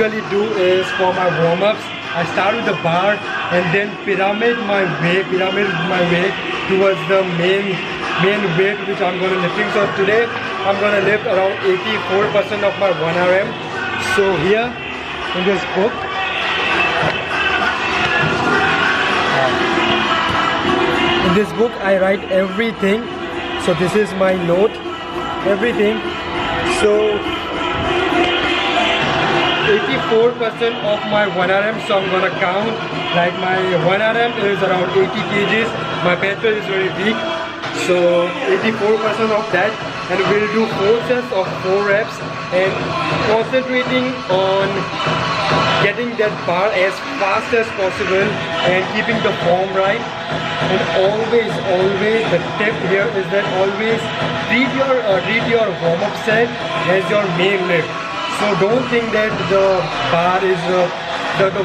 usually do is for my warm-ups, I start with the bar and then pyramid my way towards the main weight which I'm going to lifting. So today I'm going to lift around 84% of my 1 RM. So here in this book, I write everything. So this is my note, everything. So 84% of my 1 RM, so I'm gonna count. Like my 1 RM is around 80 kgs. My bench press is very weak, so 84% of that, and we'll do 4 sets of 4 reps and concentrating on getting that bar as fast as possible and keeping the form right. And always the tip here is that always treat your warm-up set as your main lift. So don't think that the bar is the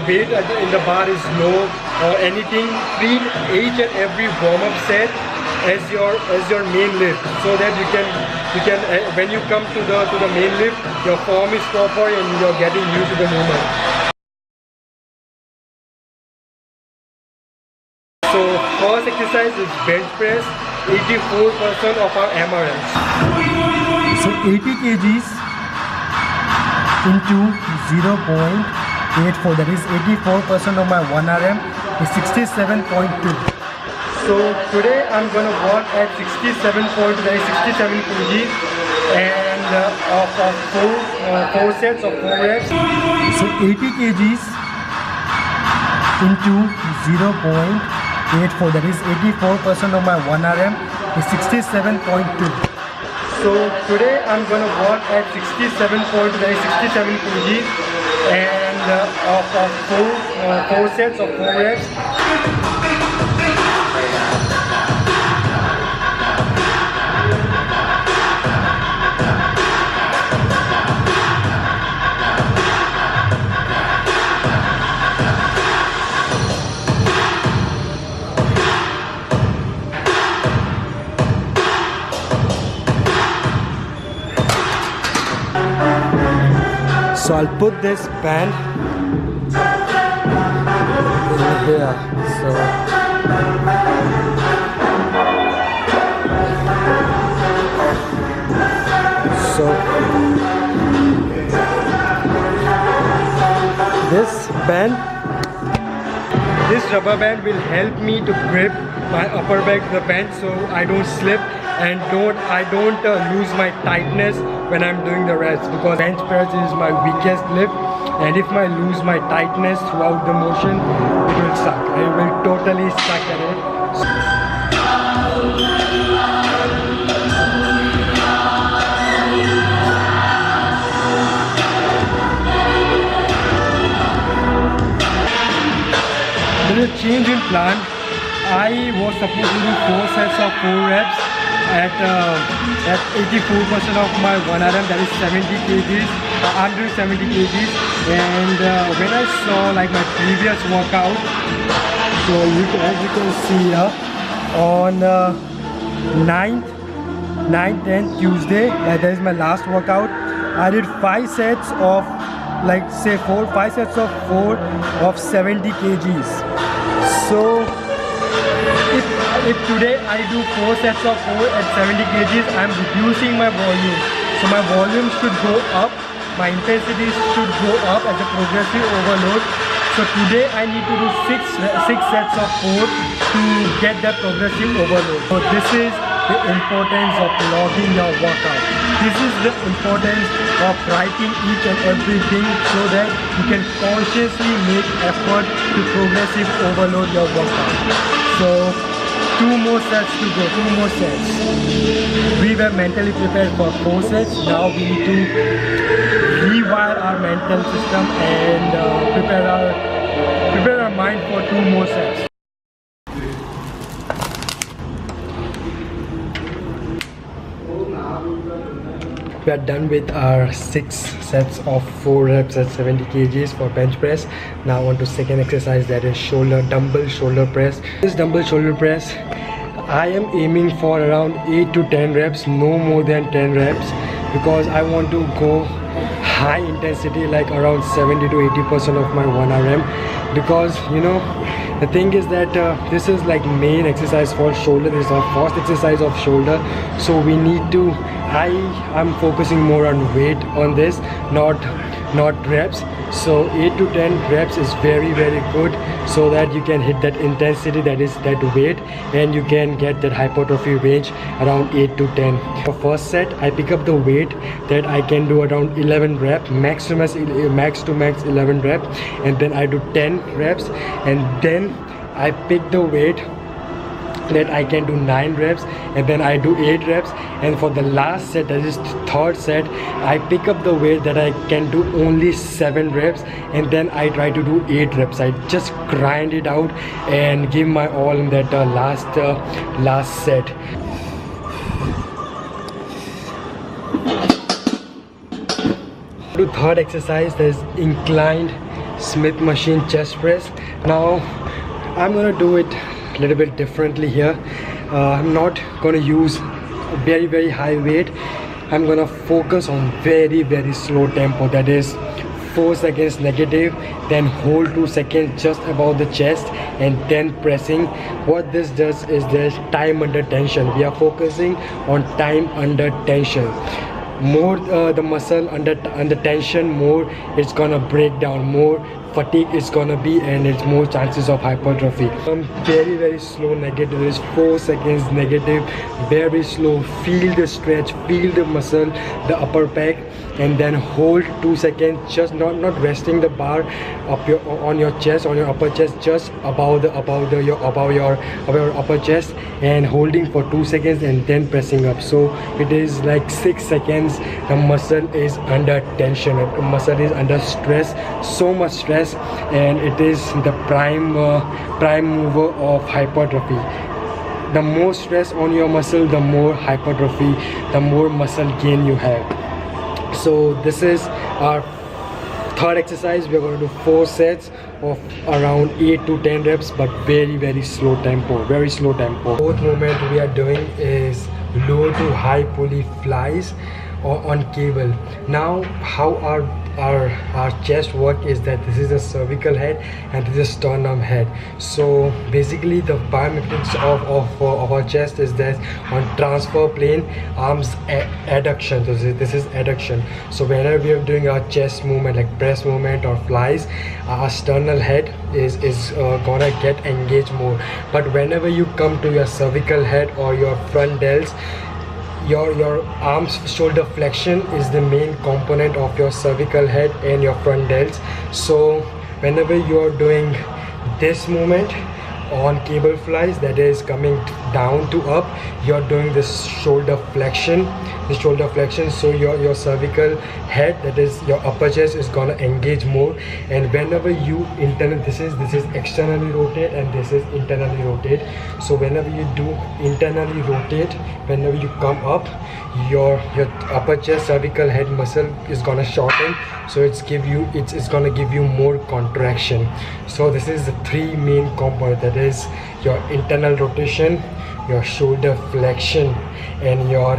weight in the bar is low or anything. Treat each and every warm-up set as your main lift, so that you can when you come to the main lift, your form is proper and you're getting used to the movement. So first exercise is bench press, 84% of our MRMs. So 80 kgs into 0.84, that is 84% of my 1 RM is 67.2. So today I'm going to work at 67.2, that is 67 kgs, and of 4 sets of 4 reps. So 80 kgs into 0.84, that is 84% of my 1 RM is 67.2. So today I'm going to work at 67.2, that is 67 kgs, and of 4 sets of 4 reps. So I'll put this band in here. So this rubber band will help me to grip my upper back, the bench, so I don't slip and I don't lose my tightness when I'm doing the reps, because bench press is my weakest lift, and if I lose my tightness throughout the motion, it will suck. I will totally suck at it. There is a change in plan. I was supposed to do 4 sets of 4 reps at 84% of my 1 RM, that is 70 kgs. I'm doing 70 kgs, and when I saw like my previous workout, so as you can see here, on 9th and Tuesday, that is my last workout, I did 5 sets of like say 5 sets of 4 of 70 kgs. So if today I do 4 sets of 4 at 70 kgs, I'm reducing my volume. So my volume should go up, my intensity should go up as a progressive overload. So today I need to do 6 sets of 4 to get that progressive overload. So this is the importance of logging your workout. This is the importance of writing each and everything, so that you can consciously make effort to progressive overload your workout. So 2 more sets to go, 2 more sets. We were mentally prepared for 4 sets. Now we need to rewire our mental system and prepare our mind for 2 more sets. We are done with our 6 sets of 4 reps at 70 kgs for bench press. Now on to second exercise, that is dumbbell shoulder press. This dumbbell shoulder press, I am aiming for around 8 to 10 reps, no more than 10 reps, because I want to go high intensity, like around 70 to 80% of my 1RM, because you know the thing is that this is like main exercise for shoulder. This is our first exercise of shoulder, so we need to I'm focusing more on weight on this, not reps. So 8 to 10 reps is very good, so that you can hit that intensity, that is that weight, and you can get that hypertrophy range around 8 to 10. For first set, I pick up the weight that I can do around 11 reps, max to max 11 reps, and then I do 10 reps, and then I pick the weight that I can do 9 reps, and then I do 8 reps, and for the last set, that is third set, I pick up the weight that I can do only 7 reps, and then I try to do 8 reps. I just grind it out and give my all in that last set. Do third exercise, that is inclined Smith machine chest press. Now I'm gonna do it a little bit differently here. I'm not gonna use very high weight. I'm gonna focus on very slow tempo, that is 4 seconds negative, then hold 2 seconds just above the chest, and then pressing. What this does is there's time under tension. We are focusing on time under tension. More the muscle under tension, more it's gonna break down, more fatigue is gonna be, and it's more chances of hypertrophy. Very slow negative is 4 seconds negative, very slow. Feel the stretch, feel the muscle, the upper back, and then hold 2 seconds, just not resting the bar up on your chest, on your upper chest, just above your upper chest, and holding for 2 seconds, and then pressing up. So it is like 6 seconds. The muscle is under tension, the muscle is under stress, so much stress, and it is the prime mover of hypertrophy. The more stress on your muscle, the more hypertrophy, the more muscle gain you have. So this is our third exercise. We're going to do 4 sets of around 8 to 10 reps, but very slow tempo, very slow tempo. Fourth movement we are doing is low to high pulley flies on cable. Now how our chest work is that this is a cervical head and this is sternum head. So basically the biomechanics of our chest is that on transfer plane, arms adduction. So this is adduction. So whenever we are doing our chest movement, like press movement or flies, our sternal head is gonna get engaged more. But whenever you come to your cervical head or your front delts, your arms shoulder flexion is the main component of your cervical head and your front delts. So whenever you are doing this movement on cable flies, that is coming down to up, you're doing this shoulder flexion, so your cervical head, that is your upper chest, is gonna engage more. And whenever you this is externally rotate and this is internally rotate. So whenever you do internally rotate, whenever you come up, your upper chest cervical head muscle is gonna shorten, so it's gonna give you more contraction. So this is the 3 main components, that is your internal rotation, your shoulder flexion, and your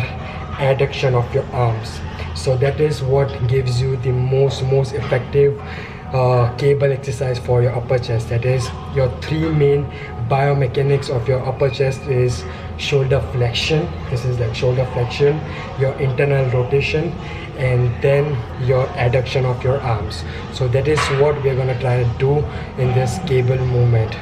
adduction of your arms. So that is what gives you the most effective cable exercise for your upper chest. That is your 3 main biomechanics of your upper chest is shoulder flexion, this is like shoulder flexion, your internal rotation, and then your adduction of your arms. So that is what we're gonna try to do in this cable movement.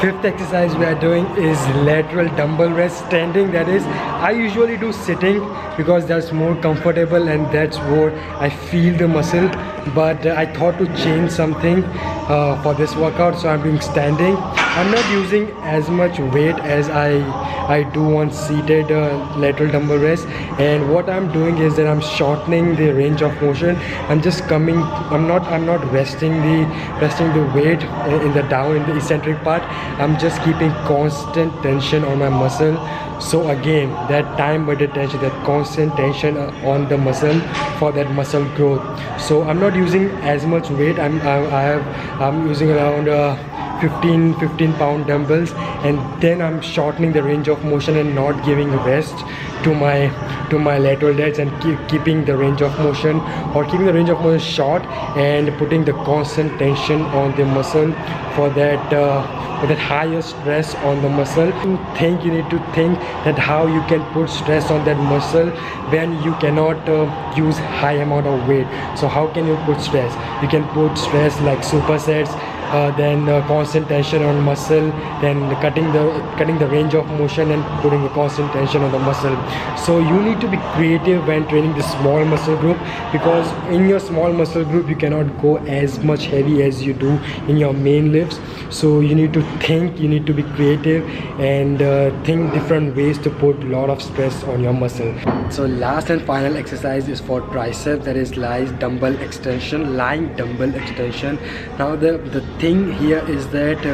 Fifth exercise we are doing is lateral dumbbell rest standing. That is, I usually do sitting because that's more comfortable and that's where I feel the muscle, but I thought to change something for this workout, so I'm doing standing. I'm not using as much weight as I do on seated lateral dumbbell rest, and what I'm doing is that I'm shortening the range of motion. I'm just coming, I'm not resting the weight in the eccentric part. I'm just keeping constant tension on my muscle. So again, that time under tension, that constant tension on the muscle for that muscle growth. So I'm not using as much weight. I'm using around 15 pound dumbbells, and then I'm shortening the range of motion and not giving rest to my lateral delts and keeping the range of motion short, and putting the constant tension on the muscle for that higher stress on the muscle. You need to think that how you can put stress on that muscle when you cannot use high amount of weight. So how can you put stress? You can put stress like supersets, then constant tension on muscle, then cutting the range of motion and putting a constant tension on the muscle. So you need to be creative when training this small muscle group, because in your small muscle group you cannot go as much heavy as you do in your main lifts. So you need to think, you need to be creative and think different ways to put a lot of stress on your muscle. So last and final exercise is for triceps, that is lying dumbbell extension. Now the thing here is that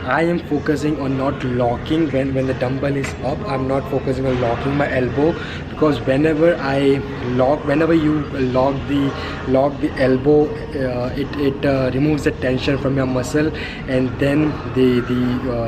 I am focusing on not locking when the dumbbell is up. I'm not focusing on locking my elbow, because whenever you lock the elbow, it removes the tension from your muscle, and then the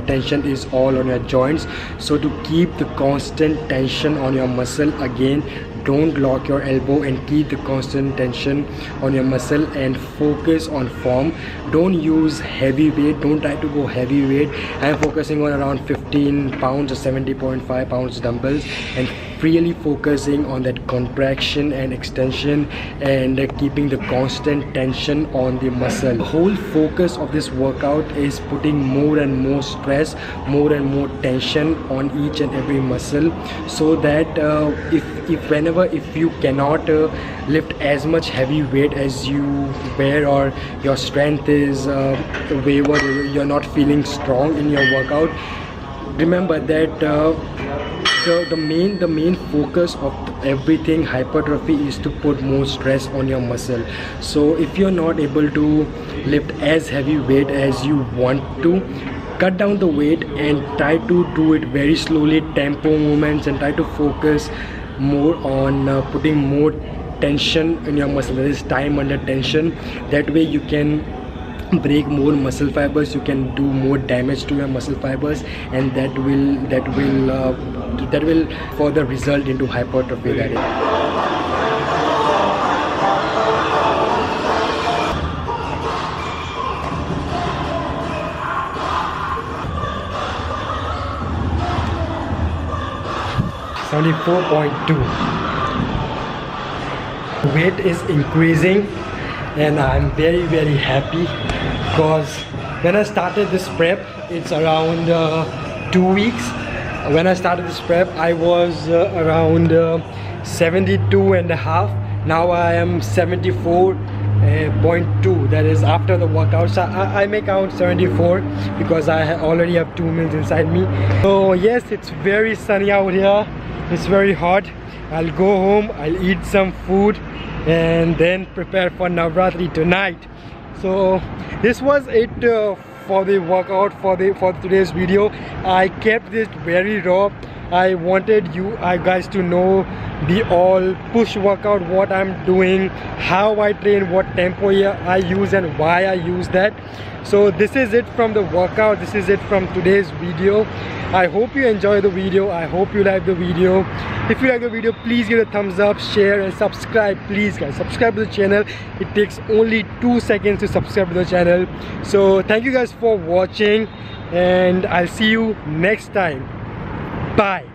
tension is all on your joints. So to keep the constant tension on your muscle, again, don't lock your elbow and keep the constant tension on your muscle and focus on form. Don't use heavy weight, don't try to go heavy weight. I am focusing on around 15 pounds or 70.5 pounds dumbbells, and really focusing on that contraction and extension and keeping the constant tension on the muscle. The whole focus of this workout is putting more and more stress, more and more tension on each and every muscle, so that if you cannot lift as much heavy weight as you were, or your strength is wayward, you're not feeling strong in your workout, remember that the main focus of everything hypertrophy is to put more stress on your muscle. So if you're not able to lift as heavy weight as you want to, cut down the weight and try to do it very slowly, tempo movements, and try to focus more on putting more tension in your muscle, that is time under tension. That way you can break more muscle fibers, you can do more damage to your muscle fibers, and that will further result into hypertrophy. That is. Weight is increasing, and I'm very happy, because when I started this prep, it's around 2 weeks. When I started this prep, I was around 72.5. Now I am 74.2. That is after the workout. So I make out 74 because I already have 2 meals inside me. So yes, it's very sunny out here. It's very hot. I'll go home, I'll eat some food, and then prepare for Navratri tonight. So this was it for the workout, for today's video. I kept this very raw. I wanted you guys to know the all push workout, what I'm doing, how I train, what tempo I use, and why I use that. So this is it from the workout, this is it from today's video. I hope you enjoy the video, I hope you like the video. If you like the video, please give it a thumbs up, share, and subscribe. Please guys, subscribe to the channel. It takes only 2 seconds to subscribe to the channel. So thank you guys for watching, and I'll see you next time. Bye.